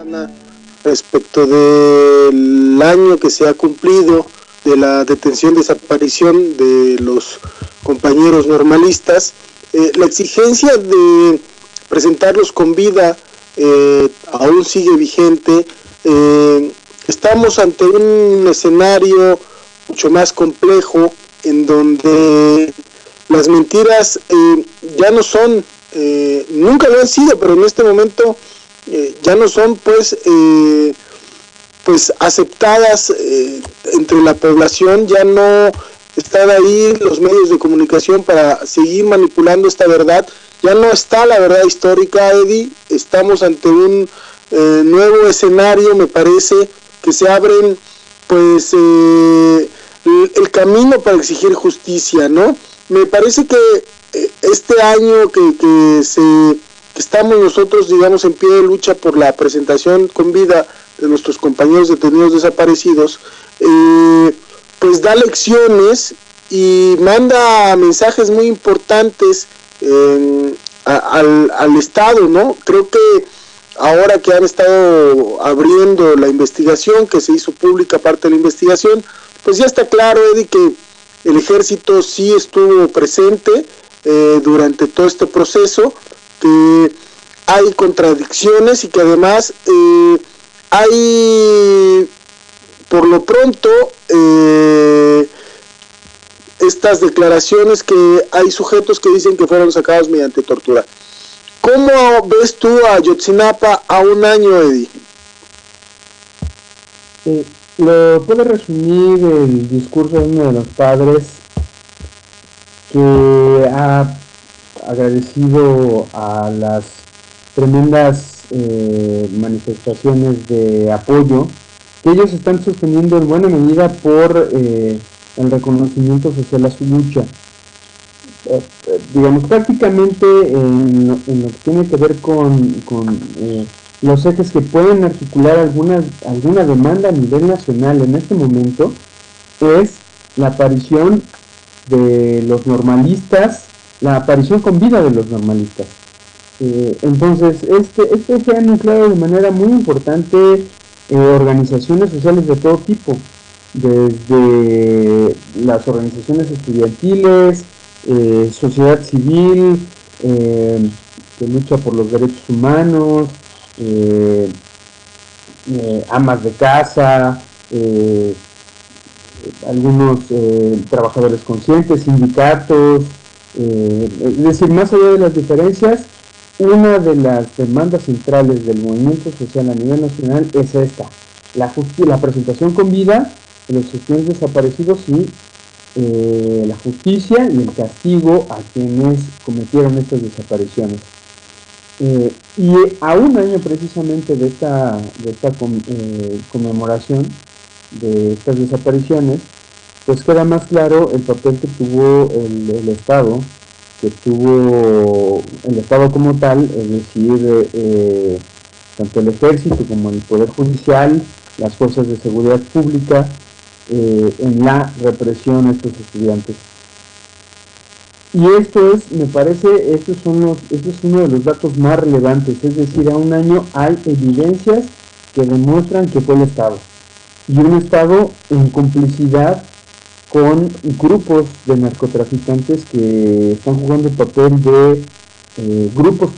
semana respecto del año que se ha cumplido de la detención y desaparición de los compañeros normalistas. La exigencia de presentarlos con vida aún sigue vigente. Estamos ante un escenario mucho más complejo en donde las mentiras ya no son, nunca lo han sido, pero en este momento ya no son pues aceptadas entre la población. Ya no están ahí los medios de comunicación para seguir manipulando esta verdad. Ya no está la verdad histórica, Eddie. Estamos ante un nuevo escenario, me parece, que se abren pues el camino para exigir justicia, ¿no? Me parece que este año que estamos nosotros, digamos, en pie de lucha por la presentación con vida de nuestros compañeros detenidos desaparecidos, pues da lecciones y manda mensajes muy importantes al Estado, ¿no? Creo que ahora que han estado abriendo la investigación, que se hizo pública parte de la investigación, pues ya está claro, Eddie, que el ejército sí estuvo presente durante todo este proceso, que hay contradicciones y que además hay, por lo pronto, estas declaraciones que hay sujetos que dicen que fueron sacados mediante tortura. ¿Cómo ves tú a Ayotzinapa a un año, Eddie? Lo puede resumir el discurso de uno de los padres que ha agradecido a las tremendas manifestaciones de apoyo que ellos están sosteniendo en buena medida por el reconocimiento social a su lucha. Digamos, prácticamente en lo que tiene que ver con los ejes que pueden articular alguna demanda a nivel nacional en este momento es la aparición de los normalistas, la aparición con vida de los normalistas. Entonces, este se ha anunciado de manera muy importante organizaciones sociales de todo tipo, desde las organizaciones estudiantiles, sociedad civil, que lucha por los derechos humanos, amas de casa, algunos trabajadores conscientes, sindicatos, es decir, más allá de las diferencias, una de las demandas centrales del movimiento social a nivel nacional es esta, la presentación con vida de los detenidos desaparecidos y la justicia y el castigo a quienes cometieron estas desapariciones. Y a un año precisamente de esta conmemoración de estas desapariciones, pues queda más claro el papel que tuvo el Estado, que tuvo el Estado como tal, es decir, tanto el ejército como el Poder Judicial, las fuerzas de seguridad pública, en la represión a estos estudiantes. Y esto es, me parece, esto es uno de los datos más relevantes, es decir, a un año hay evidencias que demuestran que fue el Estado, y un Estado en complicidad con grupos de narcotraficantes que están jugando el papel de grupos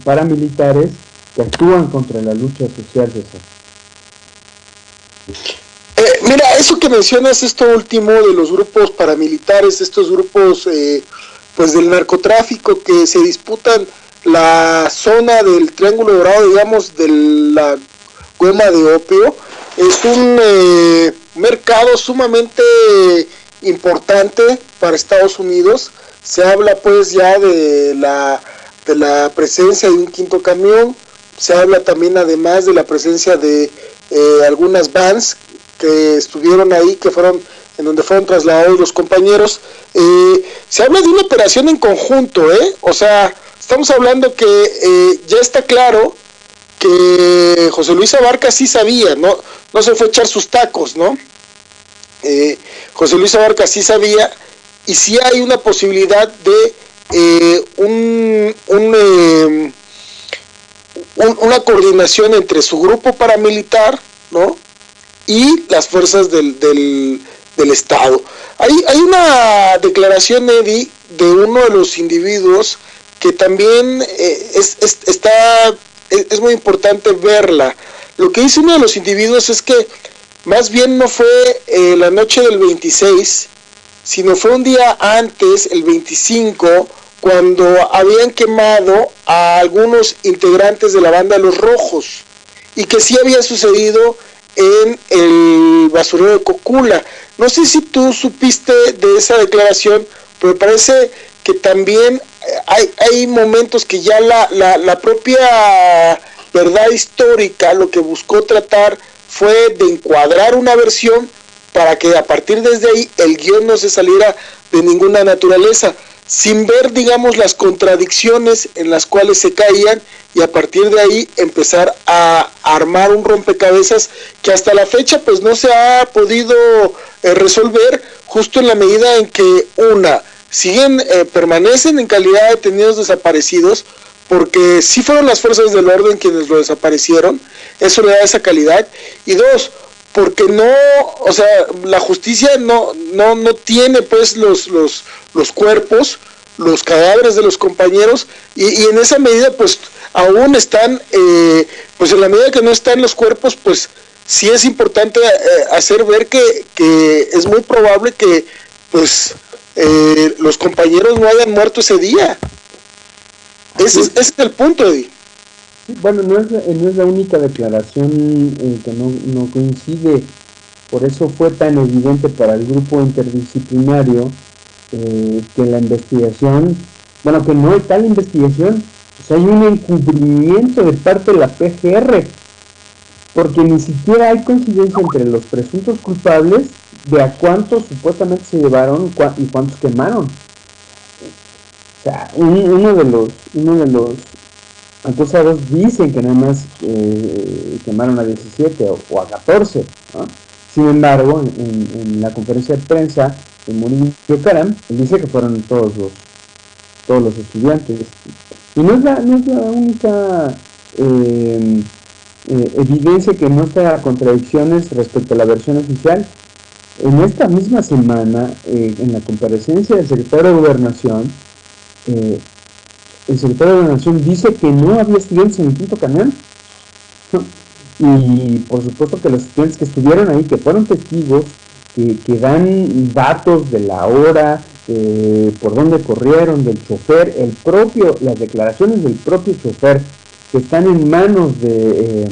paramilitares que actúan contra la lucha social de eso. Mira, eso que mencionas, esto último de los grupos paramilitares, estos grupos pues del narcotráfico que se disputan la zona del Triángulo Dorado, digamos, de la goma de opio, es un mercado sumamente importante para Estados Unidos. Se habla pues ya de la presencia de un quinto camión, se habla también además de la presencia de algunas vans que estuvieron ahí, que fueron en donde fueron trasladados los compañeros. Se habla de una operación en conjunto, o sea, estamos hablando que ya está claro que José Luis Abarca sí sabía, no se fue a echar sus tacos, ¿no? José Luis Abarca sí sabía, y sí hay una posibilidad de una una coordinación entre su grupo paramilitar, ¿no?, y las fuerzas del Estado. Hay una declaración, Eddie, de uno de los individuos que también es muy importante verla. Lo que dice uno de los individuos es que más bien no fue la noche del 26, sino fue un día antes, el 25, cuando habían quemado a algunos integrantes de la banda Los Rojos, y que sí había sucedido en el basurero de Cocula. No sé si tú supiste de esa declaración, pero me parece que también hay momentos que ya la propia verdad histórica lo que buscó tratar fue de encuadrar una versión para que a partir desde ahí el guión no se saliera de ninguna naturaleza, sin ver, digamos, las contradicciones en las cuales se caían, y a partir de ahí empezar a armar un rompecabezas que hasta la fecha pues no se ha podido resolver, justo en la medida en que permanecen en calidad de detenidos desaparecidos, porque sí fueron las fuerzas del orden quienes lo desaparecieron, eso le da esa calidad, y dos, porque no, o sea, la justicia no tiene pues los cuerpos, los cadáveres de los compañeros, y en esa medida pues aún están, pues en la medida que no están los cuerpos, pues sí es importante hacer ver que es muy probable que pues los compañeros no hayan muerto ese día. Ese es el punto, Eddie. Bueno, no es la única declaración que no coincide, por eso fue tan evidente para el grupo interdisciplinario que la investigación, bueno, que no hay tal investigación, o sea, hay un encubrimiento de parte de la PGR, porque ni siquiera hay coincidencia entre los presuntos culpables de a cuántos supuestamente se llevaron y cuántos quemaron. O sea, uno de los acusados dicen que nada más quemaron a 17 o a 14, ¿no? Sin embargo, en la conferencia de prensa de Murillo Karam, él dice que fueron todos los estudiantes. Y no es la única evidencia que muestra contradicciones respecto a la versión oficial. En esta misma semana, en la comparecencia del secretario de Gobernación, el secretario de Gobernación dice que no había estudiantes en el quinto camión, ¿no? Y por supuesto que los estudiantes que estuvieron ahí, que fueron testigos, que dan datos de la hora, por dónde corrieron, del chofer, las declaraciones del propio chofer, que están en manos de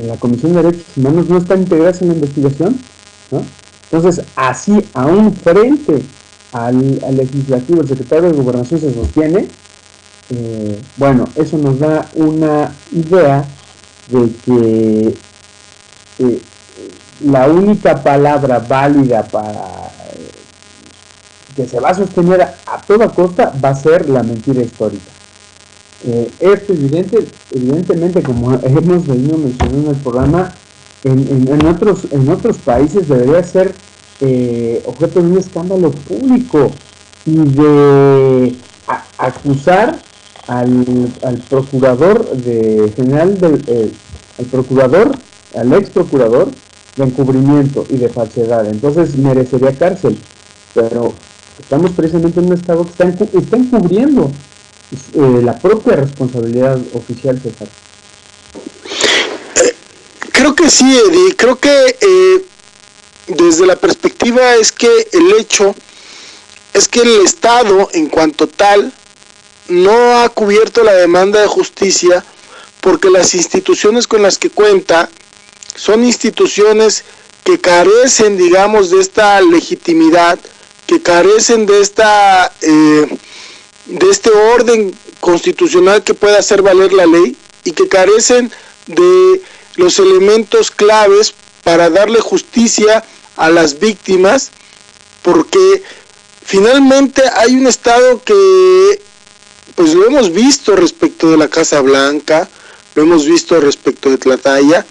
la Comisión de Derechos Humanos, no están integradas en la investigación, ¿no? Entonces, así, aún frente al legislativo, el secretario de Gobernación se sostiene. Bueno, eso nos da una idea de que la única palabra válida para que se va a sostener a toda costa va a ser la mentira histórica. Esto evidentemente, como hemos venido mencionando en el programa, en otros países debería ser objeto de un escándalo público y de acusar al procurador al ex procurador de encubrimiento y de falsedad. Entonces merecería cárcel, pero estamos precisamente en un estado que está encubriendo la propia responsabilidad oficial, César. Creo que sí, Eddie, creo que desde la perspectiva es que el hecho es que el Estado en cuanto tal no ha cubierto la demanda de justicia, porque las instituciones con las que cuenta son instituciones que carecen, digamos, de esta legitimidad, que carecen de este orden constitucional que pueda hacer valer la ley, y que carecen de los elementos claves para darle justicia a las víctimas, porque finalmente hay un Estado que, pues lo hemos visto respecto de la Casa Blanca, lo hemos visto respecto de Tlahtaya,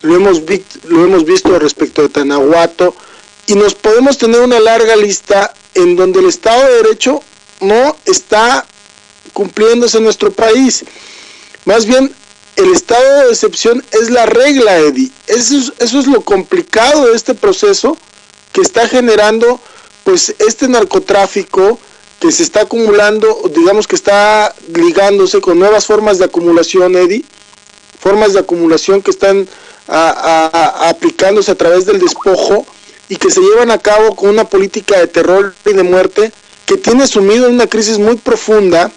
lo hemos visto respecto de Tanahuato, y nos podemos tener una larga lista en donde el Estado de Derecho no está cumpliéndose en nuestro país. Más bien, el estado de excepción es la regla, Eddie. Eso es lo complicado de este proceso que está generando pues este narcotráfico que se está acumulando, digamos que está ligándose con nuevas formas de acumulación, Eddie, formas de acumulación que están aplicándose a través del despojo y que se llevan a cabo con una política de terror y de muerte que tiene sumido en una crisis muy profunda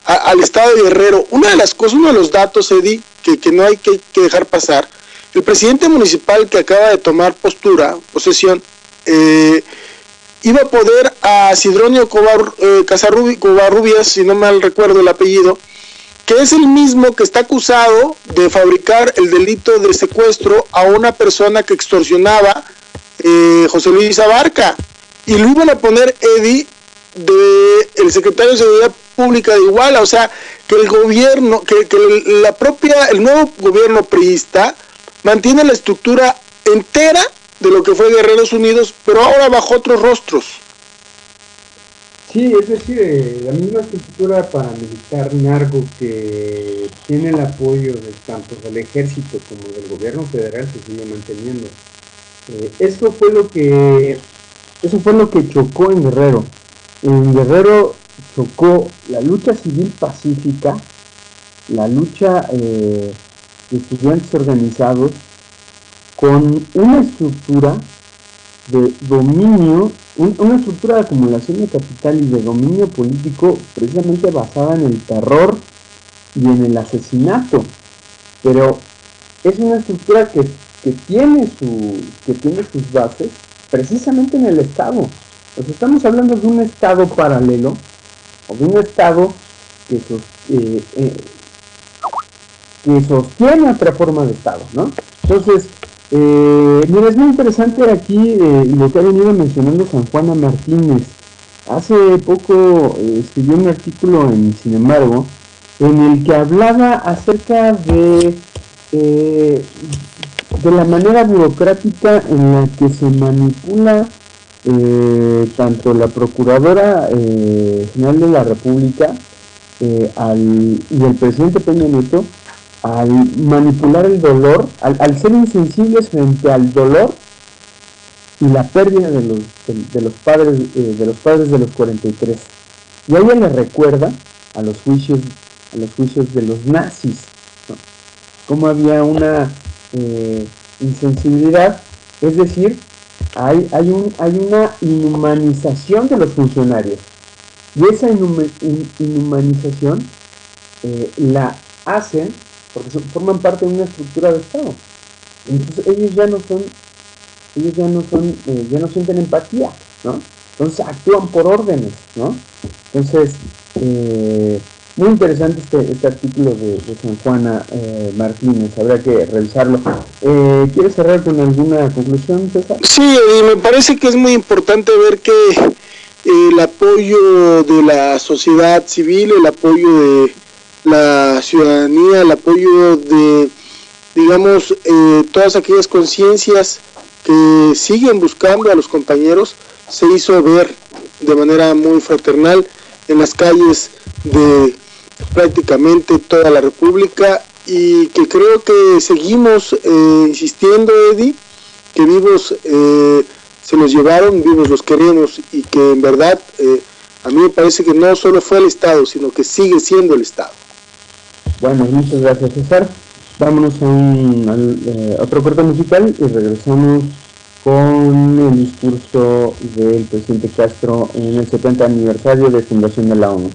al estado de Guerrero. Una de las cosas, uno de los datos, Eddie, que no hay que dejar pasar, el presidente municipal que acaba de tomar posesión, iba a poder a Sidronio Covarrubias, si no mal recuerdo el apellido, que es el mismo que está acusado de fabricar el delito de secuestro a una persona que extorsionaba, José Luis Abarca, y lo iban a poner, Eddie, de el secretario de Seguridad Pública de Iguala. O sea, que el gobierno, el nuevo gobierno priista mantiene la estructura entera de lo que fue Guerreros Unidos, pero ahora bajo otros rostros. Sí, es decir, la misma estructura paramilitar narco que tiene el apoyo tanto del ejército como del gobierno federal se sigue manteniendo. Eso fue lo que chocó en Guerrero. En Guerrero chocó la lucha civil pacífica, la lucha de estudiantes organizados, con una estructura de dominio, una estructura de acumulación de capital y de dominio político precisamente basada en el terror y en el asesinato. Pero es una estructura que tiene sus bases precisamente en el Estado. O sea, estamos hablando de un Estado paralelo, o de un Estado que sostiene otra forma de Estado, ¿no? Entonces, mira, es muy interesante aquí lo que ha venido mencionando San Juana Martínez. Hace poco escribió un artículo en Sin embargo, en el que hablaba acerca de la manera burocrática en la que se manipula tanto la Procuradora General de la República y el presidente Peña Nieto, al manipular el dolor, al ser insensibles frente al dolor y la pérdida de los padres de los 43. Y a ella le recuerda a los juicios de los nazis, ¿no? Cómo había una insensibilidad, es decir, hay una inhumanización de los funcionarios, y esa inhumanización la hacen porque forman parte de una estructura de Estado. Entonces ellos ya no sienten empatía, ¿no? Entonces actúan por órdenes, ¿no? Entonces, muy interesante este artículo de San Juana Martínez, habrá que revisarlo. ¿Quieres cerrar con alguna conclusión, César? Sí, me parece que es muy importante ver que el apoyo de la sociedad civil, el apoyo de la ciudadanía, el apoyo de, digamos, todas aquellas conciencias que siguen buscando a los compañeros, se hizo ver de manera muy fraternal en las calles de prácticamente toda la República, y que creo que seguimos insistiendo, Eddie, que vivos se los llevaron, vivos los queremos, y que en verdad a mí me parece que no solo fue el Estado, sino que sigue siendo el Estado. Bueno, muchas gracias, César. Vámonos a otro corte musical y regresamos con el discurso del presidente Castro en el 70 aniversario de fundación de la ONU.